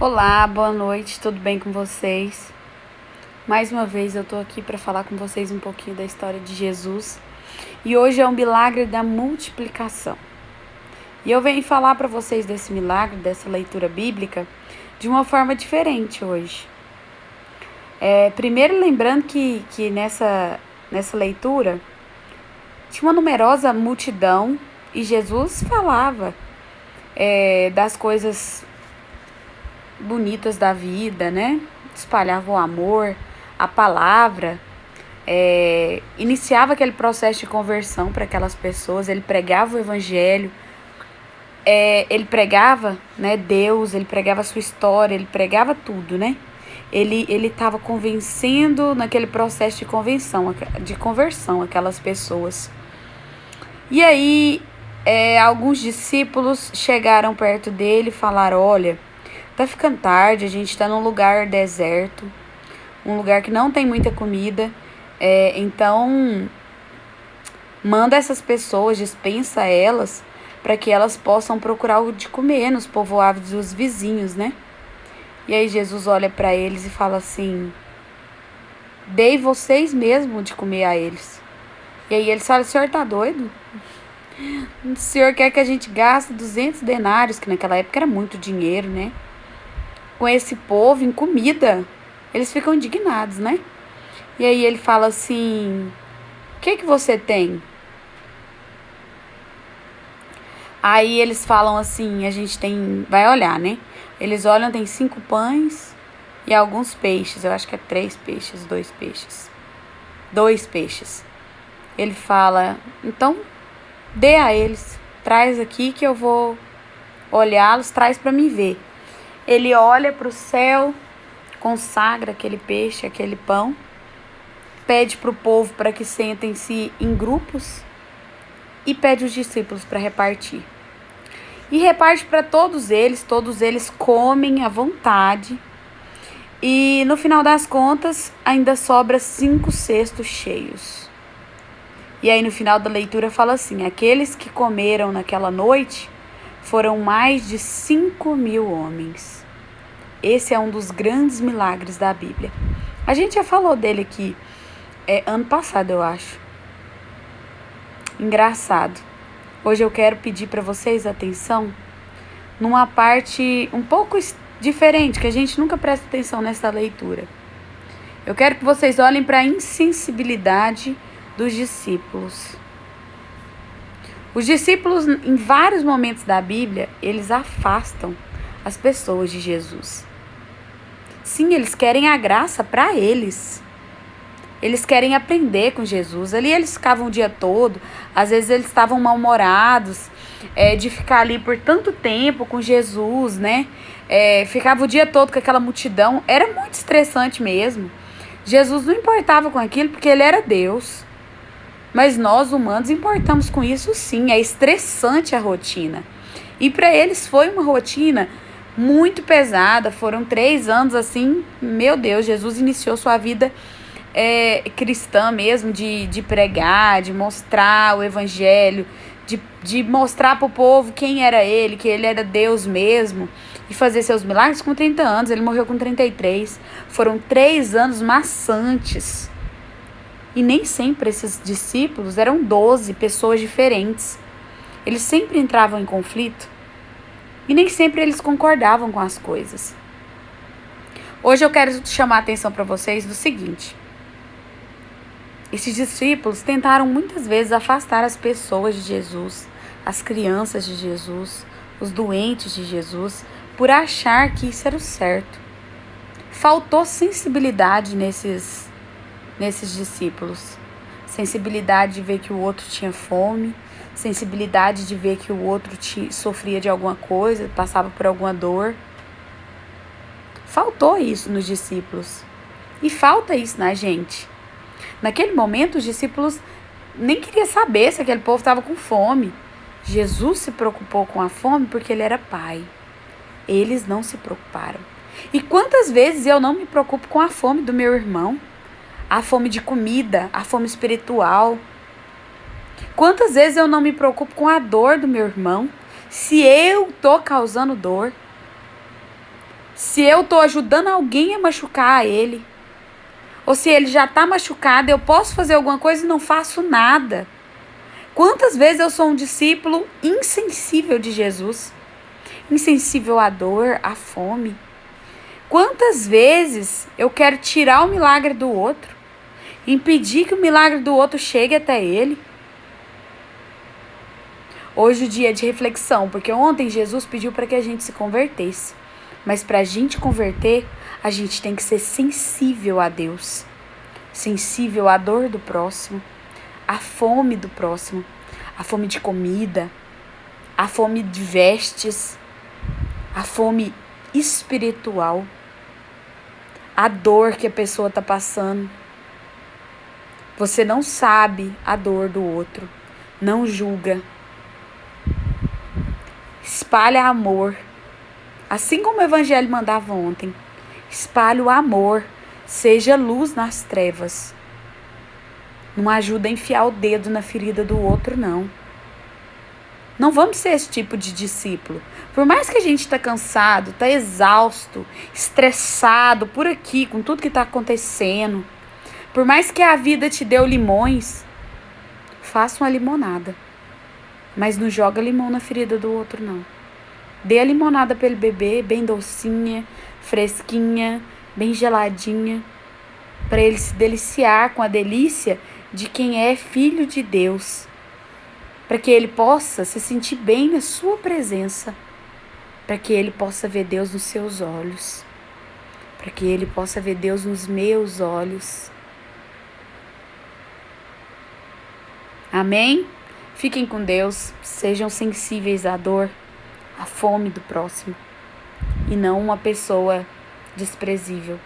Olá, boa noite, tudo bem com vocês? Mais uma vez eu tô aqui para falar com vocês um pouquinho da história de Jesus. E hoje é o milagre da multiplicação. E eu venho falar para vocês desse milagre, dessa leitura bíblica, de uma forma diferente hoje. Primeiro lembrando que nessa leitura tinha uma numerosa multidão e Jesus falava das coisas bonitas da vida, né? Espalhava o amor, a palavra, iniciava aquele processo de conversão para aquelas pessoas. Ele pregava o evangelho, ele pregava, né, Deus, ele pregava a sua história, ele pregava tudo, né? Ele estava convencendo naquele processo de conversão aquelas pessoas. E aí, alguns discípulos chegaram perto dele e falaram: olha, tá ficando tarde, a gente tá num lugar deserto, um lugar que não tem muita comida, então manda essas pessoas, dispensa elas, para que elas possam procurar algo de comer nos povoados dos vizinhos, né? E aí Jesus olha para eles e fala assim: dei vocês mesmo de comer a eles. E aí eles falam: o senhor tá doido? O senhor quer que a gente gaste 200 denários, que naquela época era muito dinheiro, né? Com esse povo em comida. Eles ficam indignados, né? E aí ele fala assim: o que você tem? Aí eles falam assim: a gente tem... Vai olhar, né? Eles olham, tem 5 pães e alguns peixes. Eu acho que é 3 peixes, 2 peixes. 2 peixes. Ele fala: então, dê a eles. Traz aqui que eu vou olhá-los, traz para mim ver. Ele olha para o céu, consagra aquele peixe, aquele pão, pede para o povo para que sentem-se em grupos e pede os discípulos para repartir. E reparte para todos eles comem à vontade. E no final das contas, ainda sobra 5 cestos cheios. E aí no final da leitura fala assim: aqueles que comeram naquela noite foram mais de 5.000 homens. Esse é um dos grandes milagres da Bíblia. A gente já falou dele aqui ano passado, eu acho. Engraçado. Hoje eu quero pedir para vocês atenção numa parte um pouco diferente, que a gente nunca presta atenção nessa leitura. Eu quero que vocês olhem para a insensibilidade dos discípulos. Os discípulos, em vários momentos da Bíblia, eles afastam as pessoas de Jesus. Sim, eles querem a graça para eles. Eles querem aprender com Jesus. Ali eles ficavam o dia todo. Às vezes eles estavam mal-humorados de ficar ali por tanto tempo com Jesus, né? Ficava o dia todo com aquela multidão. Era muito estressante mesmo. Jesus não importava com aquilo porque ele era Deus. Mas nós, humanos, importamos com isso sim. É estressante a rotina. E para eles foi uma rotina muito pesada. Foram 3 anos assim. Meu Deus, Jesus iniciou sua vida cristã mesmo, de pregar, de mostrar o evangelho, de mostrar para o povo quem era ele, que ele era Deus mesmo, e fazer seus milagres com 30 anos. Ele morreu com 33. Foram 3 anos maçantes. E nem sempre esses discípulos eram 12 pessoas diferentes. Eles sempre entravam em conflito e nem sempre eles concordavam com as coisas. Hoje eu quero chamar a atenção para vocês do seguinte: esses discípulos tentaram muitas vezes afastar as pessoas de Jesus, as crianças de Jesus, os doentes de Jesus, por achar que isso era o certo. Faltou sensibilidade nesses discípulos. Sensibilidade de ver que o outro tinha fome, sensibilidade de ver que o outro sofria de alguma coisa, passava por alguma dor. Faltou isso nos discípulos. E falta isso na gente. Naquele momento, os discípulos nem queriam saber se aquele povo estava com fome. Jesus se preocupou com a fome porque ele era pai. Eles não se preocuparam. E quantas vezes eu não me preocupo com a fome do meu irmão? A fome de comida, a fome espiritual. Quantas vezes eu não me preocupo com a dor do meu irmão? Se eu tô causando dor, Se eu tô ajudando alguém a machucar ele, ou se ele já tá machucado, eu posso fazer alguma coisa e não faço nada. Quantas vezes eu sou um discípulo insensível de Jesus? Insensível à dor, à fome. Quantas vezes eu quero tirar o milagre do outro, impedir que o milagre do outro chegue até ele? Hoje o dia é de reflexão, porque ontem Jesus pediu para que a gente se convertesse. Mas para a gente converter, a gente tem que ser sensível a Deus. Sensível à dor do próximo, à fome do próximo, à fome de comida, à fome de vestes, à fome espiritual, à dor que a pessoa está passando. Você não sabe a dor do outro. Não julga. Espalha amor. Assim como o Evangelho mandava ontem. Espalhe o amor. Seja luz nas trevas. Não ajuda a enfiar o dedo na ferida do outro, não. Não vamos ser esse tipo de discípulo. Por mais que a gente está cansado, está exausto, estressado por aqui, com tudo que está acontecendo. Por mais que a vida te deu limões, faça uma limonada. Mas não joga limão na ferida do outro, não. Dê a limonada para ele beber, bem docinha, fresquinha, bem geladinha, para ele se deliciar com a delícia de quem é filho de Deus. Para que ele possa se sentir bem na sua presença. Para que ele possa ver Deus nos seus olhos. Para que ele possa ver Deus nos meus olhos. Amém? Fiquem com Deus, sejam sensíveis à dor, à fome do próximo e não uma pessoa desprezível.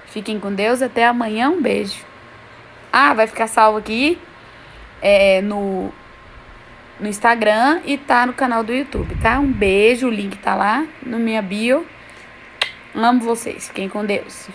Fiquem com Deus, até amanhã, um beijo. Vai ficar salvo aqui no Instagram e tá no canal do YouTube, tá? Um beijo, o link tá lá no minha bio. Amo vocês, fiquem com Deus.